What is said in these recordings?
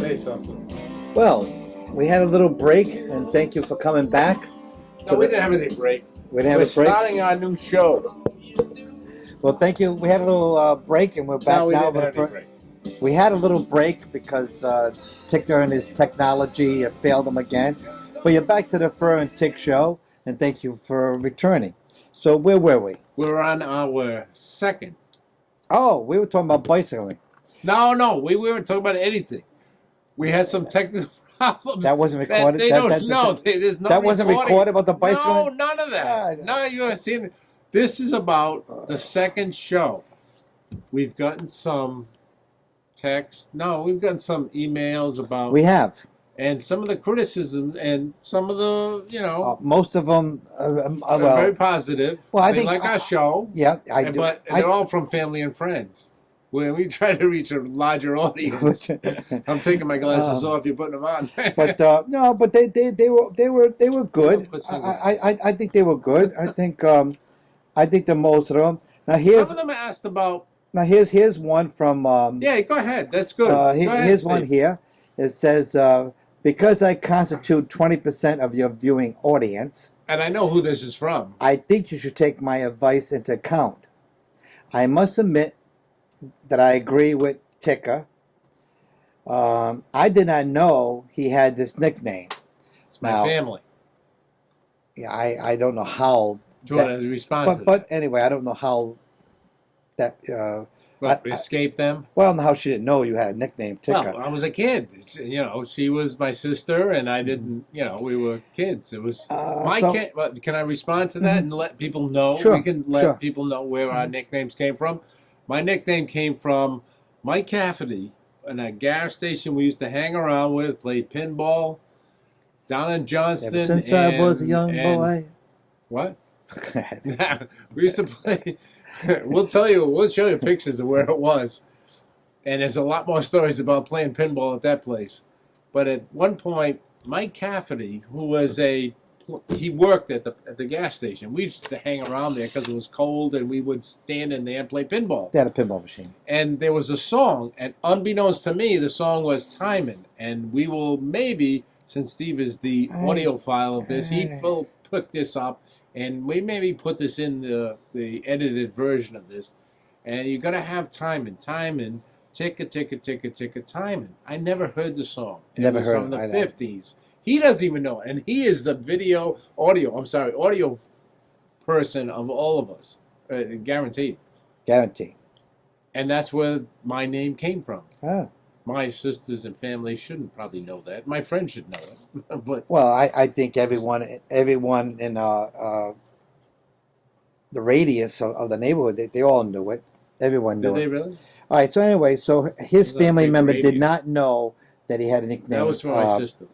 Say something. Well, we had a little break, and thank you for coming back. No, we didn't have any break. We didn't have We're a break. starting our new show. Well, thank you. We had a little break, and we're back No, we now. didn't have any break. We had a little break because Ticka and his technology failed him again. But you're back to the Ferr and Ticka Show, and thank you for returning. So where were we? We're on our second. Oh, we were talking about bicycling. No, we weren't talking about anything. We had some technical problems. That wasn't recorded. There's no that wasn't recorded about the bicycling. No, none of that. No, you haven't seen it. This is about the second show. We've gotten some text. No, we've gotten some emails about. We have. And some of the criticisms and some of the, most of them, are very positive. Well, I they think like our show. Yeah, I do. But they're all from family and friends. When we try to reach a larger audience, I'm taking my glasses off. You're putting them on. But no, but they were good. I think they were good. I think the most of them. Now some of them asked about. Now here's one from. Yeah, go ahead. That's good. Here's one here. It says, because I constitute 20% of your viewing audience. And I know who this is from. I think you should take my advice into account. I must admit that I agree with Ticka. I did not know he had this nickname. It's my family. Yeah, I don't know how. Do you want to respond to but anyway, I don't know how that. Escape them? Well, how she didn't know you had a nickname, Ticka. Well, I was a kid. She was my sister, and I didn't. We were kids. It was my kid. Can I respond to that and let people know? Sure. We can let people know where our nicknames came from. My nickname came from Mike Cafferty in a gas station we used to hang around with, play pinball down in Johnston. Ever since I was a young boy. What? We used to play. We'll show you pictures of where it was. And there's a lot more stories about playing pinball at that place. But at one point, Mike Cafferty, he worked at the gas station. We used to hang around there because it was cold, and we would stand in there and play pinball. They had a pinball machine. And there was a song, and unbeknownst to me, the song was Timing. And we will maybe, since Steve is the audiophile of this, he will pick this up. And we maybe put this in the edited version of this. And you're going to have timing, ticka, ticka, ticka, ticka, timing. I never heard the song. Never heard it. From the 50s. He doesn't even know it. And he is the audio person of all of us. Guaranteed. Guaranteed. And that's where my name came from. Ah. My sisters and family shouldn't probably know that. My friends should know it. But well, I think everyone in the radius of the neighborhood, they all knew it. Everyone knew it. Did they really? All right. So anyway, so his family member did not know that he had a nickname. That was for my sister.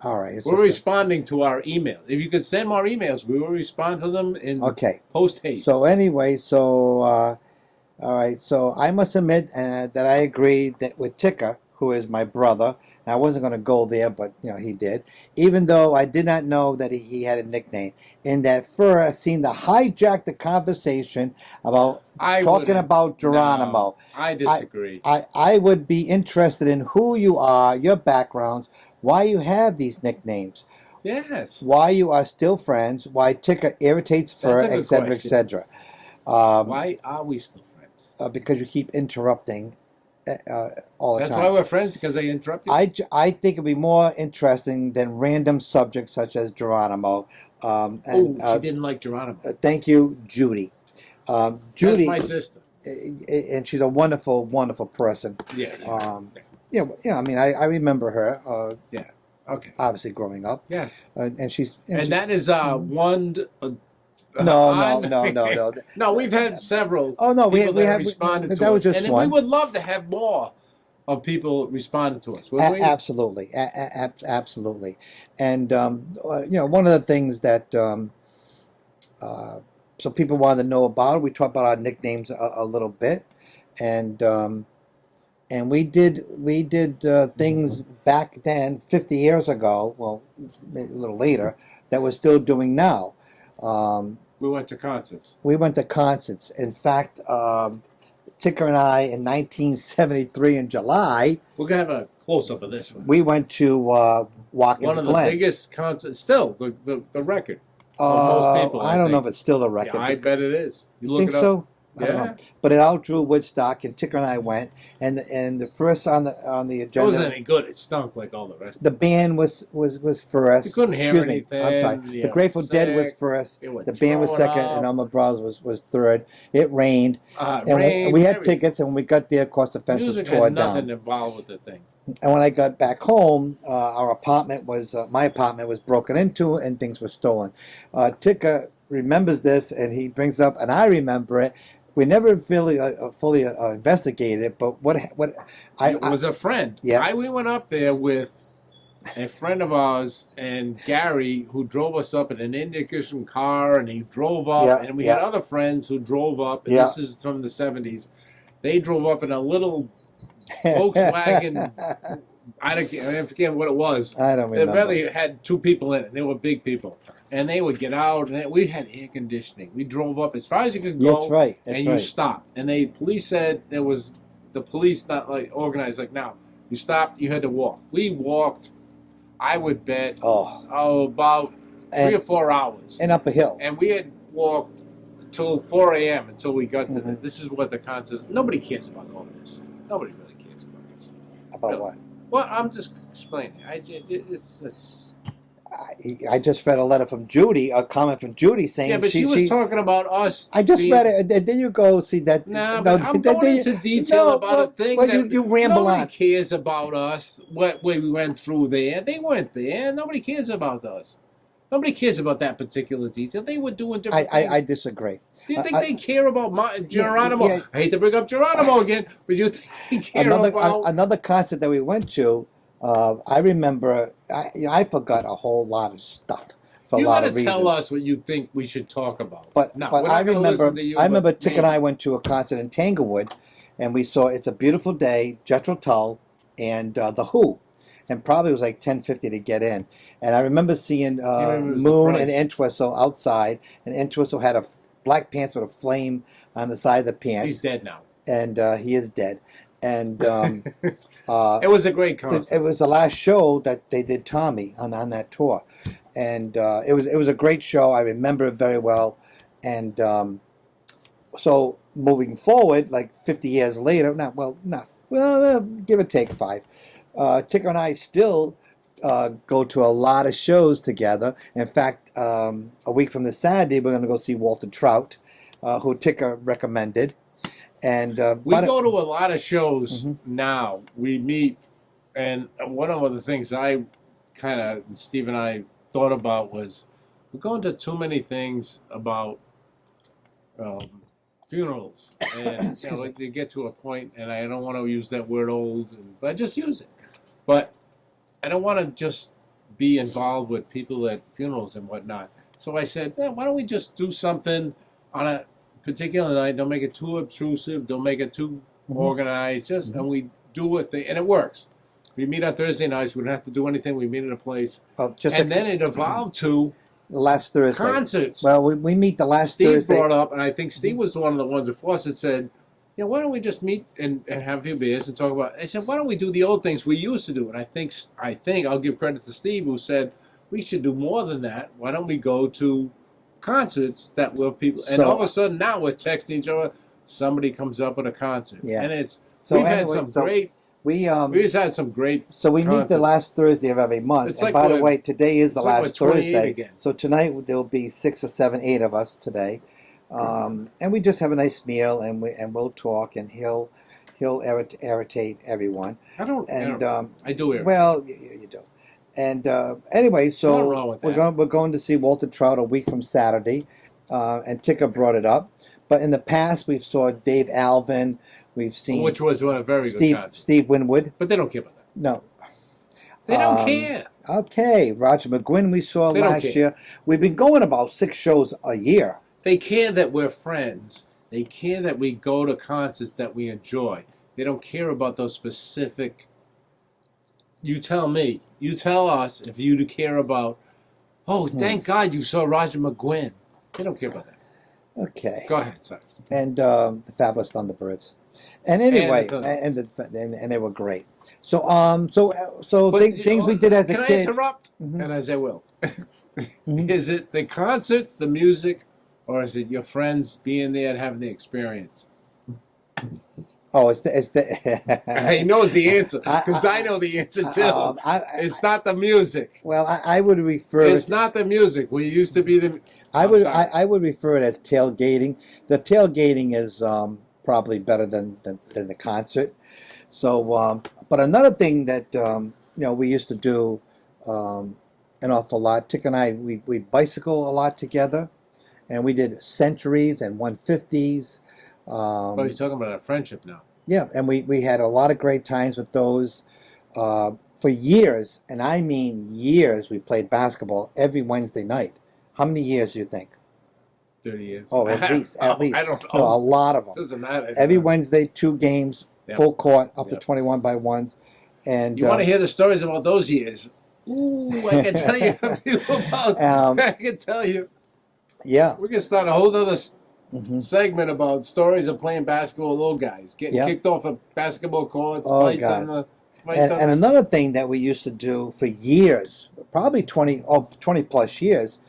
All right. We're responding to our email. If you could send more emails, we will respond to them in post haste. So anyway, all right, so I must admit that I agree with Ticka, who is my brother. And I wasn't going to go there, but he did. Even though I did not know that he had a nickname. In that Ferr seemed to hijack the conversation about talking about Geronimo. No, I disagree. I would be interested in who you are, your backgrounds, why you have these nicknames. Yes. Why you are still friends, why Ticka irritates Ferr, etc., etc. Why are we still friends? Because you keep interrupting all the time. That's why we're friends, because they interrupt you? I think it'd be more interesting than random subjects such as Geronimo. She didn't like Geronimo. Thank you, Judy. Judy, that's my sister. And she's a wonderful, wonderful person. Yeah. I mean, I remember her. Yeah. Okay. Obviously, growing up. Yes. And she's. And that is one. No. No, we've had several. Oh no, we have responded to that was us. just and one. We would love to have more of people responding to us. Absolutely, absolutely. And one of the things that so people wanted to know about, we talked about our nicknames a little bit, and we did things back then, 50 years ago. Well, maybe a little later, that we're still doing now. We went to concerts. In fact, Ticka and I, in 1973 in July. We're going to have a closer for this one. We went to Watkins One of the Glen. biggest concerts, still the record. Most people, I don't know if think. it's still a record. Yeah, I bet it is. You look think it up. so? I don't Yeah. know. But it outdrew Woodstock, and Ticka and I went, and the first on the It agenda. wasn't any good. It stunk like all the rest. The band was first. You couldn't hear Excuse me. anything. I'm sorry. You The know, Grateful Dead was sick. first. They were The band was throwing second, up. and Alma Brothers was third. It rained, and Rain, we had everything. tickets, and when we got there, of course, the fence was Music torn had nothing down. involved with the thing. And when I got back home, our apartment was my apartment was broken into, and things were stolen. Ticka remembers this, and he brings it up, and I remember it. We never fully investigated it, but It was a friend. Yeah. We went up there with a friend of ours and Gary, who drove us up in an Indian car, and he drove up, Yeah, and we yeah. had other friends who drove up, and Yeah. this is from the 70s. They drove up in a little Volkswagen. I forget what it was. I don't It remember. really had two people in it. They were big people. And they would get out, and we had air conditioning. We drove up as far as you could go, That's right. That's and you right. stopped. And police said there was the police not like organized like now. You stopped, you had to walk. We walked, I would bet, about 3 or 4 hours. And up a hill. And we had walked till 4 a.m. until we got to Mhm. this is what the concert is. Nobody cares about all this. Nobody really cares about this. About Really. what? Well, I'm just explaining. It's I just read a letter from Judy, a comment from Judy saying yeah, but she was talking about us. I just read it, and then you go see that. Nah, but I'm going into detail about a thing that you ramble nobody on. cares about us, what we went through there. They weren't there. Nobody cares about us. Nobody cares about that particular detail. They were doing different things. I disagree. Do you think they care about Geronimo? yeah. I hate to bring up Geronimo again, but you think they care about... Another concert that we went to, I remember, I forgot a whole lot of stuff for a lot of reasons. You got to tell us what you think we should talk about. But no, I remember, Tick and I I went to a concert in Tanglewood, and we saw It's a Beautiful Day, Jethro Tull, and The Who. And probably it was like $10.50 to get in. And I remember seeing Moon and Entwistle outside, and Entwistle had a black pants with a flame on the side of the pants. He's dead now. And he is dead. And it was a great concert. It was the last show that they did Tommy on that tour, and it was a great show. I remember it very well. And so moving forward, like 50 years later, give or take 5. Ticka and I still go to a lot of shows together. In fact, a week from this Saturday, we're going to go see Walter Trout, who Ticka recommended. And we go to a lot of shows now. We meet, and one of the things Steve and I thought about was we're going to too many things about funerals, and you get to a point, and I don't want to use that word old, but I just use it. But I don't want to just be involved with people at funerals and whatnot. So I said, why don't we just do something on a particular night? Don't make it too obtrusive. Don't make it too organized. And we do it, and it works. We meet on Thursday nights. We don't have to do anything. We meet at a place. Then it evolved to last Thursday concerts. Well, we meet the last Thursday. Steve brought up, and I think Steve was one of the ones before us that said, why don't we just meet and have a few beers and talk about it? I said, why don't we do the old things we used to do? And I think I'll give credit to Steve, who said, we should do more than that. Why don't we go to concerts that will people... And all of a sudden, now we're texting each other. Somebody comes up with a concert. Yeah. And we've had some great... We've had some great So we meet the last Thursday of every month. And by the way, today is the last Thursday. Again. So tonight there'll be 6 or 7, 8 of us today. And we just have a nice meal, and we'll talk, and he'll irritate everyone. I do irritate. Well, you do. And anyway, so we're going to see Walter Trout a week from Saturday, and Ticka brought it up. But in the past, we've saw Dave Alvin. We've seen which was a very good concert. Steve Winwood. But they don't care about that. No. They don't care. Okay, Roger McGuinn we saw last year. We've been going about 6 shows a year. They care that we're friends. They care that we go to concerts that we enjoy. They don't care about those specific... You tell me. You tell us if you care about, thank God you saw Roger McGuinn. They don't care about that. Okay. Go ahead, sorry. And the Fabulous Thunderbirds. And anyway, And and they were great. So But, things we did as a can I kid. interrupt? Mhm. And as I will. Mhm. Is it the concert, the music, or is it your friends being there and having the experience? Oh, it's the. He knows the answer because I know the answer too. It's not the music. Well, I would refer It's it. not the music. We used to be the. I I'm would sorry. I would refer it as tailgating. The tailgating is probably better than the concert. So, but another thing that we used to do an awful lot. Tick and I we bicycle a lot together, and we did centuries and 150s. Oh, you're talking about our friendship now. Yeah, and we had a lot of great times with those. For years, and I mean years, we played basketball every Wednesday night. How many years do you think? 30 years. Oh, at least. I don't know. No, a lot of them. Doesn't matter. Every Wednesday, 2 games, Yep. full court, up to Yep. 21 by ones. And You want to hear the stories about those years? Ooh, I can tell you a few about. I can tell you. Yeah. We can start a whole other Mhm. segment about stories of playing basketball with little guys getting Yep. kicked off of basketball courts, Oh, fights God. on the. And another thing that we used to do for years, probably 20 plus years,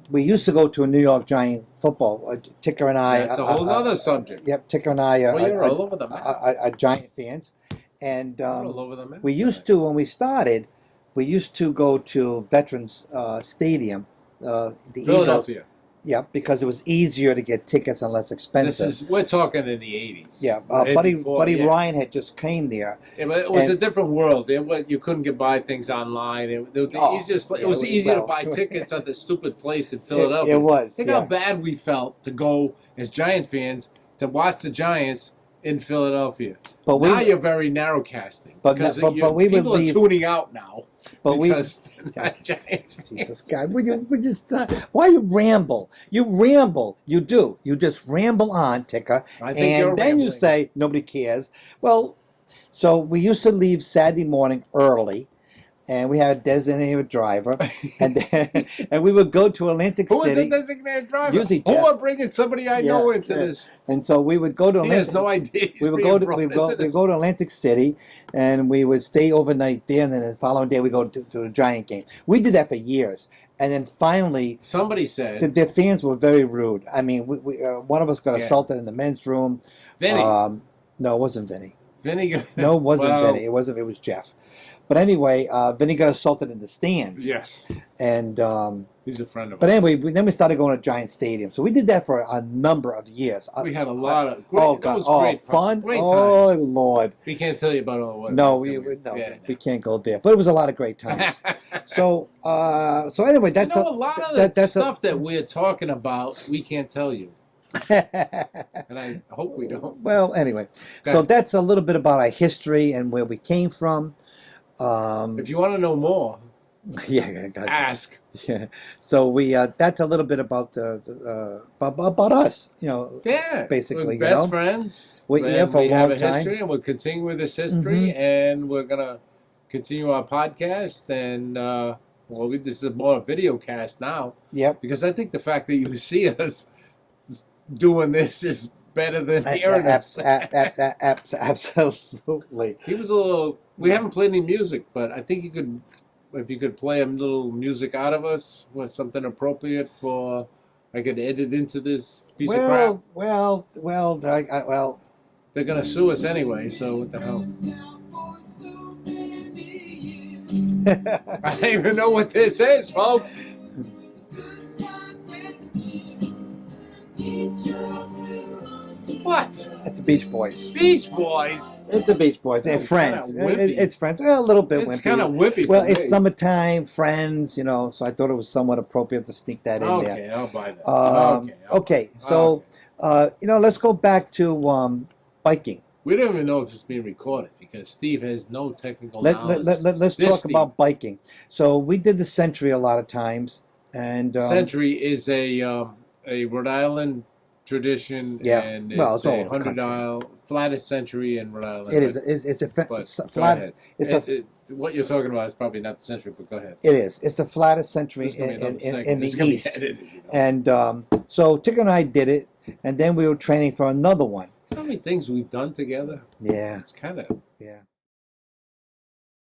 we used to go to a New York Giant football. Ticker and I. That's a whole other subject. Yep, Ticker and I Well, you're all over the map. are Giant fans. And You're all over the map. we used to, when we started, we used to go to Veterans Stadium, the Eagles. Philadelphia. Yeah, because it was easier to get tickets and less expensive. We're talking in the 80s. Yeah, Right Buddy before, Buddy yeah. Ryan had just came there. Yeah, but it was And- a different world. You couldn't get buy things online. It was the Oh, easiest. yeah, It was easier to well. buy tickets at the stupid place in Philadelphia. It was. Think Yeah. how bad we felt to go as Giant fans to watch the Giants in Philadelphia. But Now we, you're very narrow casting. But- because but we would people are leave- tuning out now. but we. because they're not Giants. Jesus God, would you stop? Why you ramble? You ramble. You do. You just ramble on, Ticker. I think you're And then you rambling. say nobody cares. Well, so we used to leave Saturday morning early, and we had a designated driver, and we would go to Atlantic Who is City, the designated driver? Usually Who Jeff. are bringing somebody I know into yeah. this? and so we would go to He Atlantic. has no idea. he's We would being go to brought we into we this. go to Atlantic City, and we would stay overnight there, and then the following day we go to the Giant game. We did that for years, and then finally. Somebody said The fans were very rude. I mean, one of us got Yeah. assaulted in the men's room. Vinny. No, it wasn't Vinny. Vinny. No, it wasn't Well, Vinny. It wasn't. It was Jeff. But anyway, Vinny got assaulted in the stands. Yes, And he's a friend of but ours. anyway, then we started going to Giant Stadium. So we did that for a number of years. We had a lot of great, Oh that God! was Oh, great fun! Great Oh time. Lord! We can't tell you about all what. No, we we can't go there. But it was a lot of great times. So anyway, that's a lot of that- the that's a- stuff that we're talking about, we can't tell you, and I hope we don't. Well, anyway, Okay. so that's a little bit about our history and where we came from. If you want to know more, Yeah, God, ask. yeah. So we that's a little bit about about us, Yeah, Basically, we're you best know. friends. We're here and for a we have long a time. history, and we'll continue with this history, and we're gonna continue our podcast. And this is more a video cast now. Yep. Because I think the fact that you see us doing this is better than hearing us. Absolutely. He was a little. We haven't played any music, but I think if you could play a little music out of us, was something appropriate for. I could edit into this piece of crap. Well. They're gonna sue us anyway, so what the hell? I don't even know what this is, folks. What? It's the Beach Boys. Beach Boys. It's the Beach Boys. They're It's friends. kinda wimpy. It's friends. Well, a little bit It's wimpy. kind of whippy. Well, for it's me. summertime, friends, so I thought it was somewhat appropriate to sneak that in there. Okay, I'll buy that. Okay, so let's go back to biking. We don't even know if it's being recorded because Steve has no technical Let's knowledge. This talk Steve. about biking. So we did the Century a lot of times, and Century is a Rhode Island tradition, Yeah, and well, it's it's all a over the country. 100-mile flattest century in Rhode Island. it is. It's a But it's go flat. ahead. It's a, What you're talking about is probably not the century, but go ahead. it is. It's the flattest century This is gonna be another in segment. the It's gonna be east. edited, you know. And so Tick and I did it, and then we were training for another one. How many things we've done together? Yeah, It's kind of yeah.